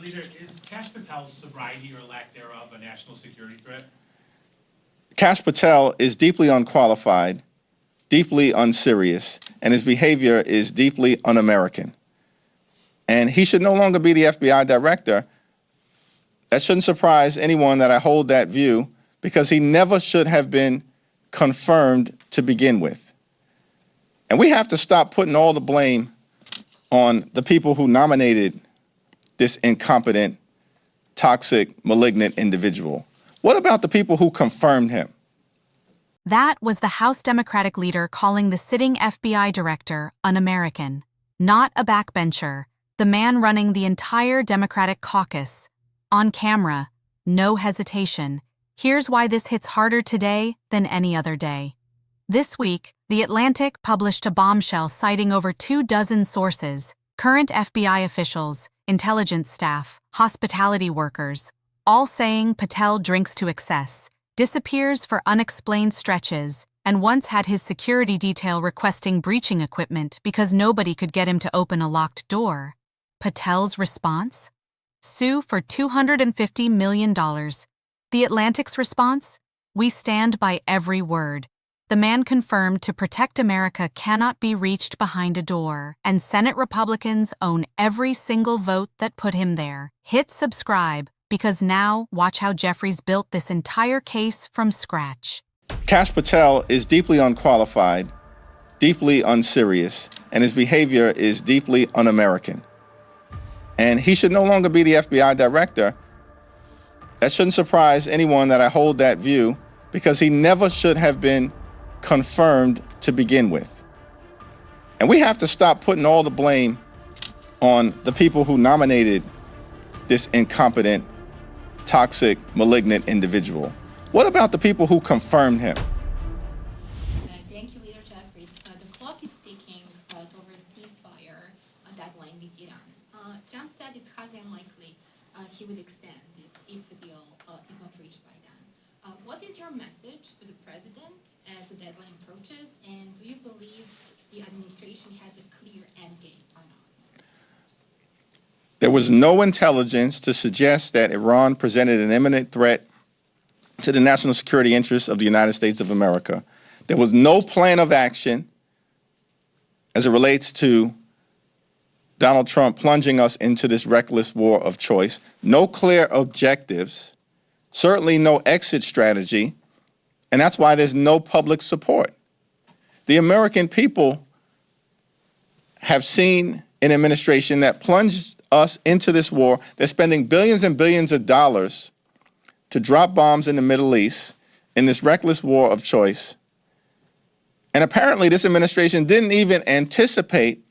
Mr. Leader, is Kash Patel's sobriety or lack thereof a national security threat? Kash Patel is deeply unqualified, deeply unserious, and his behavior is deeply un-American. And he should no longer be the FBI director. That shouldn't surprise anyone that I hold that view, because he never should have been confirmed to begin with. And we have to stop putting all the blame on the people who nominated this incompetent, toxic, malignant individual. What about the people who confirmed him? That was the House Democratic leader calling the sitting FBI director un-American, not a backbencher, the man running the entire Democratic caucus. On camera, no hesitation. Here's why this hits harder today than any other day. This week, The Atlantic published a bombshell citing over 24 sources, current FBI officials, intelligence staff, hospitality workers, all saying Patel drinks to excess, disappears for unexplained stretches, and once had his security detail requesting breaching equipment because nobody could get him to open a locked door. Patel's response? Sue for $250 million. The Atlantic's response? We stand by every word. The man confirmed to protect America cannot be reached behind a door, and Senate Republicans own every single vote that put him there. Hit subscribe, because now watch how Jeffries built this entire case from scratch. Kash Patel is deeply unqualified, deeply unserious, and his behavior is deeply un-American. And he should no longer be the FBI director. That shouldn't surprise anyone that I hold that view, because he never should have been confirmed to begin with. And we have to stop putting all the blame on the people who nominated this incompetent, toxic, malignant individual. What about the people who confirmed him? Thank you, Leader Jeffries. The clock is ticking towards ceasefire deadline with Iran. Trump said it's highly unlikely he would extend it if the deal is not reached by then. What is your message to the president as the deadline approaches, and do you believe the administration has a clear end game or not? There was no intelligence to suggest that Iran presented an imminent threat to the national security interests of the United States of America. There was no plan of action as it relates to Donald Trump plunging us into this reckless war of choice. No clear objectives, certainly no exit strategy, and that's why there's no public support. The American people have seen an administration that plunged us into this war. They're spending billions and billions of dollars to drop bombs in the Middle East in this reckless war of choice. And apparently this administration didn't even anticipate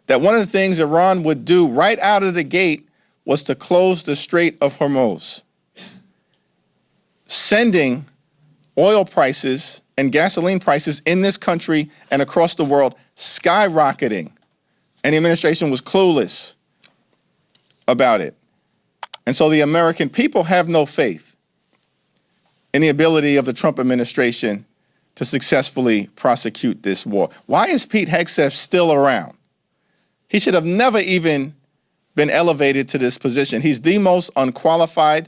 that one of the things Iran would do right out of the gate was to close the Strait of Hormuz, sending oil prices and gasoline prices in this country and across the world skyrocketing. And the administration was clueless about it. And so the American people have no faith in the ability of the Trump administration to successfully prosecute this war. Why is Pete Hegseth still around? He should have never even been elevated to this position. He's the most unqualified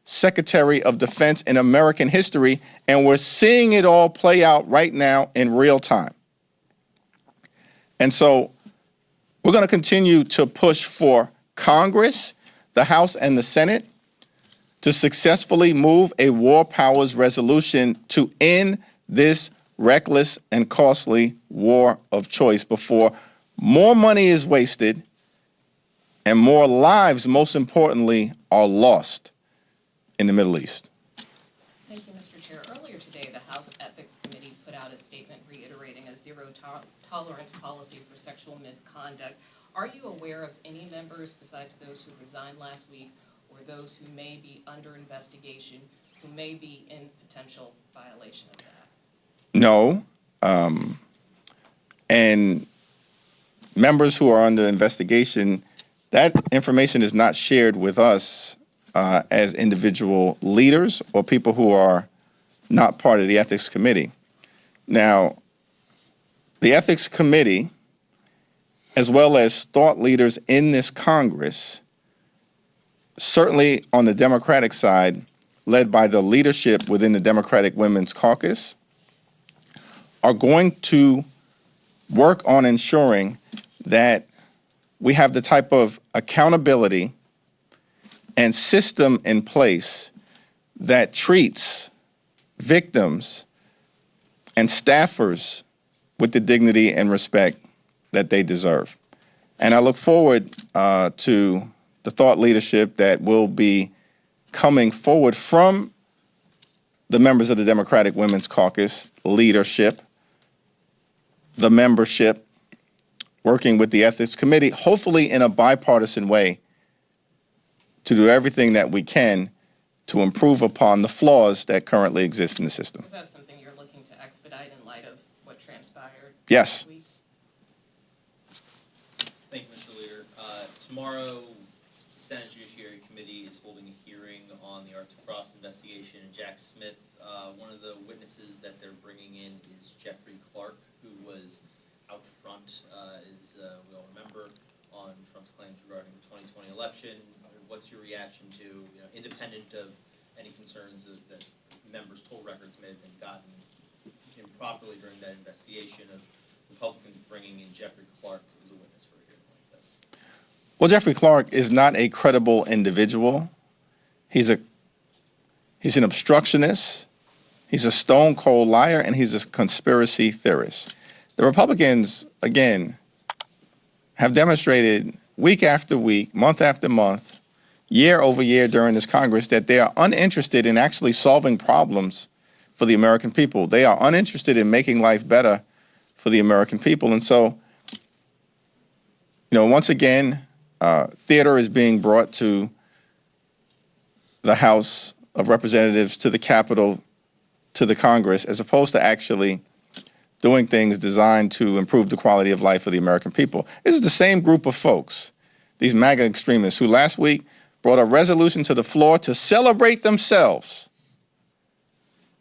Secretary of Defense in American history, and we're seeing it all play out right now in real time. And so we're going to continue to push for Congress, the House and the Senate, to successfully move a war powers resolution to end this reckless and costly war of choice before more money is wasted and more lives, most importantly, are lost in the Middle East. Thank you, Mr. Chair. Earlier today, the House Ethics Committee put out a statement reiterating a zero-tolerance policy for sexual misconduct. Are you aware of any members besides those who resigned last week or those who may be under investigation who may be in potential violation of that? No. And members who are under investigation, that information is not shared with us as individual leaders or people who are not part of the Ethics Committee. Now, the Ethics Committee, as well as thought leaders in this Congress, certainly on the Democratic side, led by the leadership within the Democratic Women's Caucus, are going to work on ensuring that we have the type of accountability and system in place that treats victims and staffers with the dignity and respect that they deserve. And I look forward to the thought leadership that will be coming forward from the members of the Democratic Women's Caucus leadership, the membership, working with the Ethics Committee, hopefully in a bipartisan way, to do everything that we can to improve upon the flaws that currently exist in the system. Is that something you're looking to expedite in light of what transpired Yes. last week? Thank you, Mr. Leader. Tomorrow, Senate Judiciary Committee is holding a hearing on the Arthur Cross investigation and Jack Smith. One of the witnesses that they're bringing in is Jeffrey Clark, who was out front, as we all remember, on Trump's claims regarding the 2020 election. What's your reaction to, independent of any concerns that members' toll records may have been gotten improperly during that investigation, of Republicans bringing in Jeffrey Clark as a witness for a hearing like this? Well, Jeffrey Clark is not a credible individual. He's an obstructionist, he's a stone cold liar, and he's a conspiracy theorist. The Republicans, again, have demonstrated week after week, month after month, year over year during this Congress that they are uninterested in actually solving problems for the American people. They are uninterested in making life better for the American people. And so, once again, theater is being brought to the House of Representatives, to the Capitol, to the Congress, as opposed to actually doing things designed to improve the quality of life for the American people. This is the same group of folks, these MAGA extremists, who last week brought a resolution to the floor to celebrate themselves.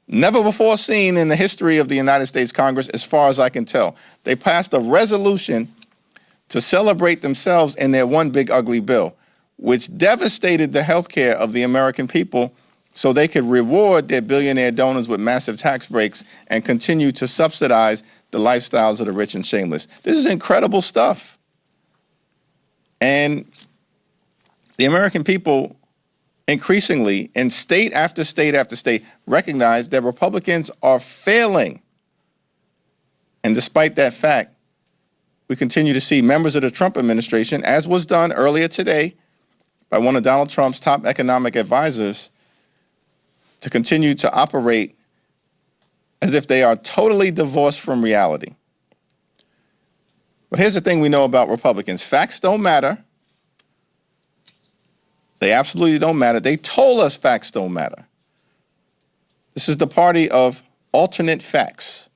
Never before seen in the history of the United States Congress, as far as I can tell. They passed a resolution to celebrate themselves in their one big ugly bill, which devastated the health care of the American people so they could reward their billionaire donors with massive tax breaks and continue to subsidize the lifestyles of the rich and shameless. This is incredible stuff. And the American people increasingly, in state after state after state, recognize that Republicans are failing. And despite that fact, we continue to see members of the Trump administration, as was done earlier today by one of Donald Trump's top economic advisors, to continue to operate as if they are totally divorced from reality. But here's the thing we know about Republicans. Facts don't matter. They absolutely don't matter. They told us facts don't matter. This is the party of alternate facts.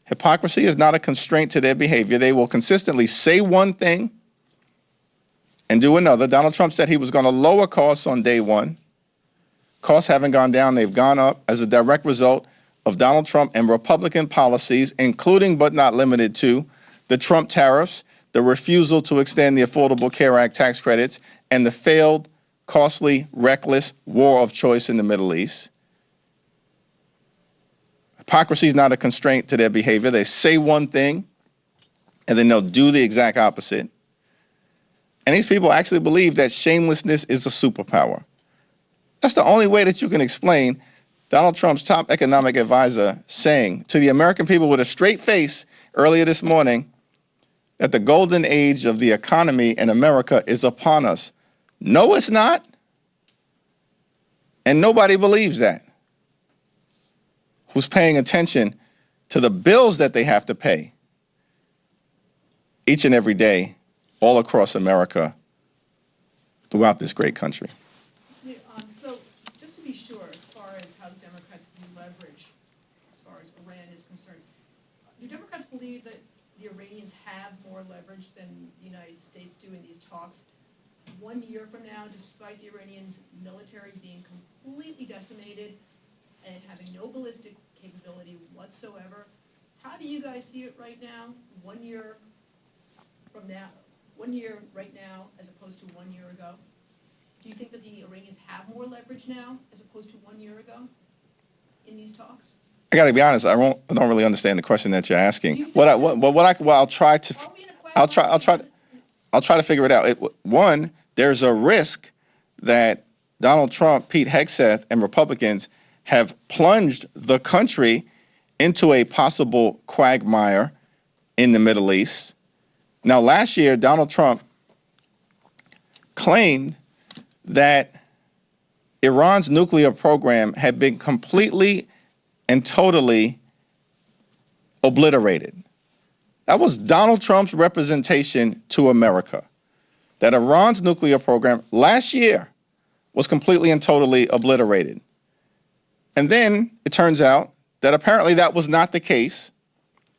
Hypocrisy is not a constraint to their behavior. They will consistently say one thing and do another. Donald Trump said he was going to lower costs on day one. Costs haven't gone down, they've gone up as a direct result of Donald Trump and Republican policies, including but not limited to the Trump tariffs, the refusal to extend the Affordable Care Act tax credits, and the failed, costly, reckless war of choice in the Middle East. Hypocrisy is not a constraint to their behavior. They say one thing, and then they'll do the exact opposite. And these people actually believe that shamelessness is a superpower. That's the only way that you can explain Donald Trump's top economic advisor saying to the American people with a straight face earlier this morning that the golden age of the economy in America is upon us. No, it's not. And nobody believes that. Who's paying attention to the bills that they have to pay each and every day all across America throughout this great country. So just to be sure, as far as how Democrats can leverage as far as Iran is concerned, do Democrats believe that the Iranians have more leverage than the United States do in these talks? 1 year from now, despite the Iranians' military being completely decimated and having no ballistic capability whatsoever, how do you guys see it right now, 1 year from now, 1 year right now, as opposed to 1 year ago? Do you think that the Iranians have more leverage now as opposed to 1 year ago in these talks? I got to be honest. I don't really understand the question that you're asking. I'll try to. Are we in a I'll try to figure it out. One, there's a risk that Donald Trump, Pete Hegseth, and Republicans have plunged the country into a possible quagmire in the Middle East. Now, last year, Donald Trump claimed that Iran's nuclear program had been completely and totally obliterated. That was Donald Trump's representation to America, that Iran's nuclear program last year was completely and totally obliterated. And then it turns out that apparently that was not the case.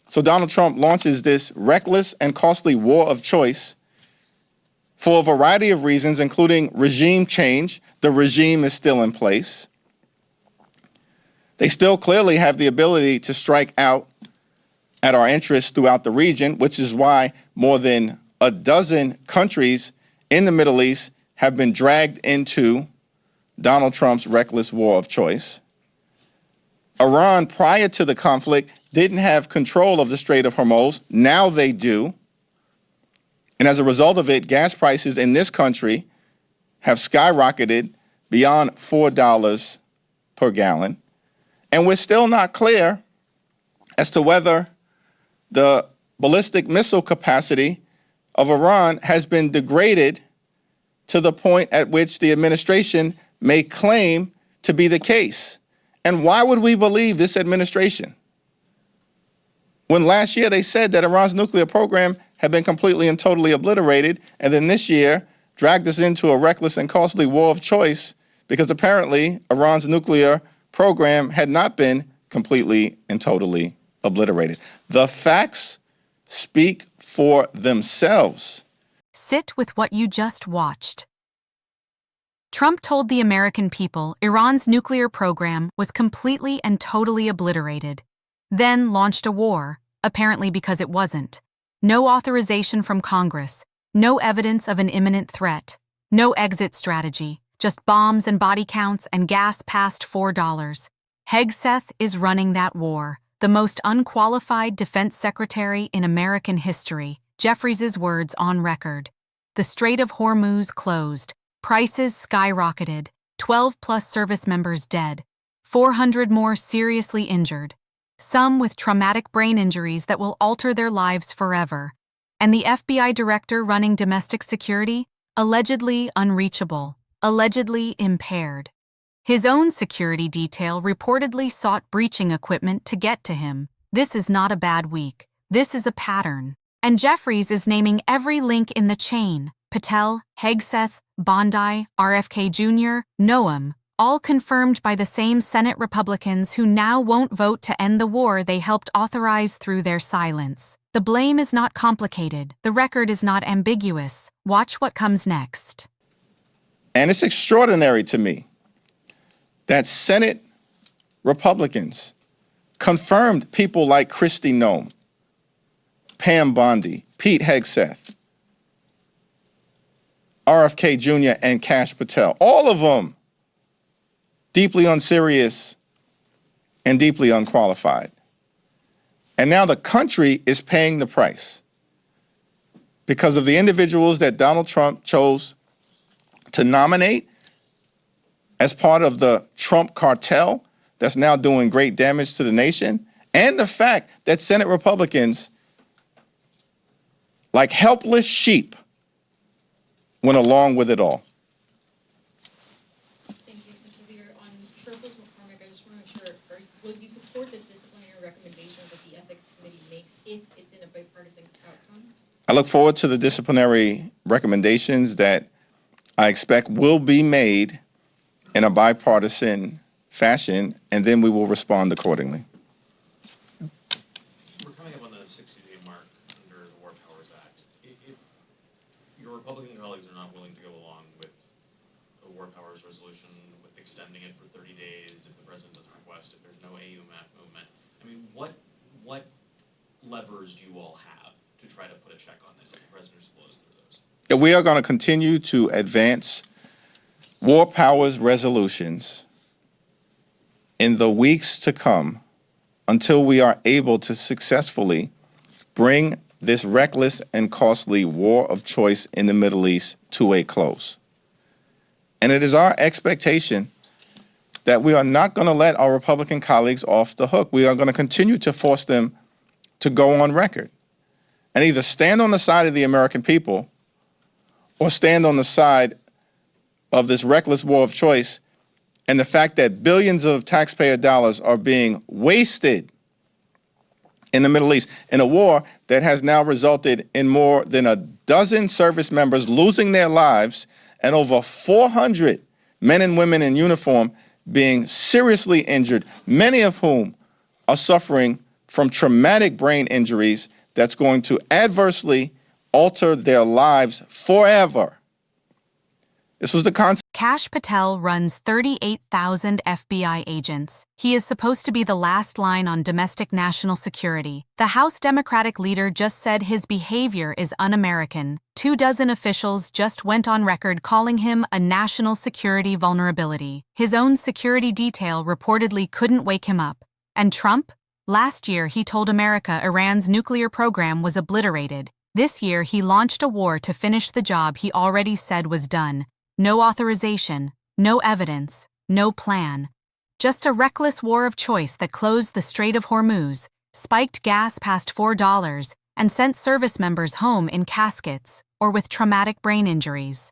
So Donald Trump launches this reckless and costly war of choice for a variety of reasons, including regime change. The regime is still in place. They still clearly have the ability to strike out at our interests throughout the region, which is why more than a dozen countries in the Middle East have been dragged into Donald Trump's reckless war of choice. Iran, prior to the conflict, didn't have control of the Strait of Hormuz. Now they do. And as a result of it, gas prices in this country have skyrocketed beyond $4 per gallon. And we're still not clear as to whether the ballistic missile capacity of Iran has been degraded to the point at which the administration may claim to be the case. And why would we believe this administration when last year they said that Iran's nuclear program had been completely and totally obliterated, and then this year dragged us into a reckless and costly war of choice because apparently Iran's nuclear program had not been completely and totally obliterated. The facts speak for themselves. Sit with what you just watched. Trump told the American people Iran's nuclear program was completely and totally obliterated, then launched a war, apparently because it wasn't. No authorization from Congress, no evidence of an imminent threat, no exit strategy, just bombs and body counts and gas past $4. Hegseth is running that war, the most unqualified defense secretary in American history. Jeffries' words on record. The Strait of Hormuz closed, prices skyrocketed, 12+ service members dead, 400 more seriously injured, some with traumatic brain injuries that will alter their lives forever, and the FBI director running domestic security, allegedly unreachable, allegedly impaired. His own security detail reportedly sought breaching equipment to get to him. This is not a bad week. This is a pattern. And Jeffries is naming every link in the chain. Patel, Hegseth, Bondi, RFK Jr., Noam, all confirmed by the same Senate Republicans who now won't vote to end the war they helped authorize through their silence. The blame is not complicated. The record is not ambiguous. Watch what comes next. And it's extraordinary to me that Senate Republicans confirmed people like Kristi Noem, Pam Bondi, Pete Hegseth, RFK Jr., and Kash Patel. All of them deeply unserious and deeply unqualified. And now the country is paying the price because of the individuals that Donald Trump chose to nominate as part of the Trump cartel that's now doing great damage to the nation, and the fact that Senate Republicans, like helpless sheep, went along with it all. Thank you, Mr. Leader. On Sherpas McCormick, I just want to make sure, will you support the disciplinary recommendations that the Ethics Committee makes if it's in a bipartisan outcome? I look forward to the disciplinary recommendations that I expect will be made in a bipartisan fashion, and then we will respond accordingly. We're coming up on the 60-day mark under the War Powers Act. If your Republican colleagues are not willing to go along with the War Powers resolution, with extending it for 30 days, if the president doesn't request, if there's no AU-MAF movement, I mean, what levers do you all have to try to put a check on this if the president just blows through those? We are going to continue to advance war powers resolutions in the weeks to come until we are able to successfully bring this reckless and costly war of choice in the Middle East to a close. And it is our expectation that we are not going to let our Republican colleagues off the hook. We are going to continue to force them to go on record and either stand on the side of the American people or stand on the side of this reckless war of choice and the fact that billions of taxpayer dollars are being wasted in the Middle East in a war that has now resulted in more than a dozen service members losing their lives and over 400 men and women in uniform being seriously injured, many of whom are suffering from traumatic brain injuries that's going to adversely alter their lives forever. This was the concept. Kash Patel runs 38,000 FBI agents. He is supposed to be the last line on domestic national security. The House Democratic leader just said his behavior is un-American. 24 officials just went on record calling him a national security vulnerability. His own security detail reportedly couldn't wake him up. And Trump? Last year, he told America Iran's nuclear program was obliterated. This year, he launched a war to finish the job he already said was done. No authorization, no evidence, no plan. Just a reckless war of choice that closed the Strait of Hormuz, spiked gas past $4, and sent service members home in caskets or with traumatic brain injuries.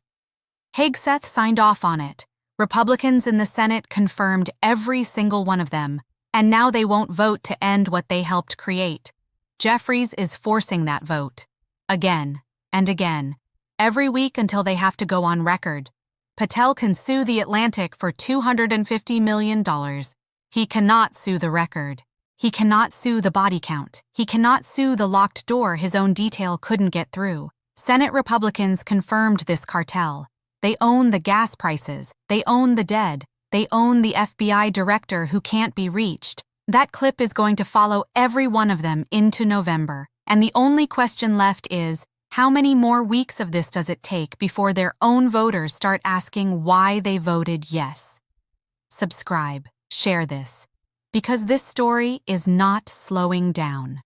Hegseth signed off on it. Republicans in the Senate confirmed every single one of them, and now they won't vote to end what they helped create. Jeffries is forcing that vote. Again and again. Every week until they have to go on record. Patel can sue The Atlantic for $250 million. He cannot sue the record. He cannot sue the body count. He cannot sue the locked door his own detail couldn't get through. Senate Republicans confirmed this cartel. They own the gas prices. They own the dead. They own the FBI director who can't be reached. That clip is going to follow every one of them into November. And the only question left is, how many more weeks of this does it take before their own voters start asking why they voted yes? Subscribe, share this, because this story is not slowing down.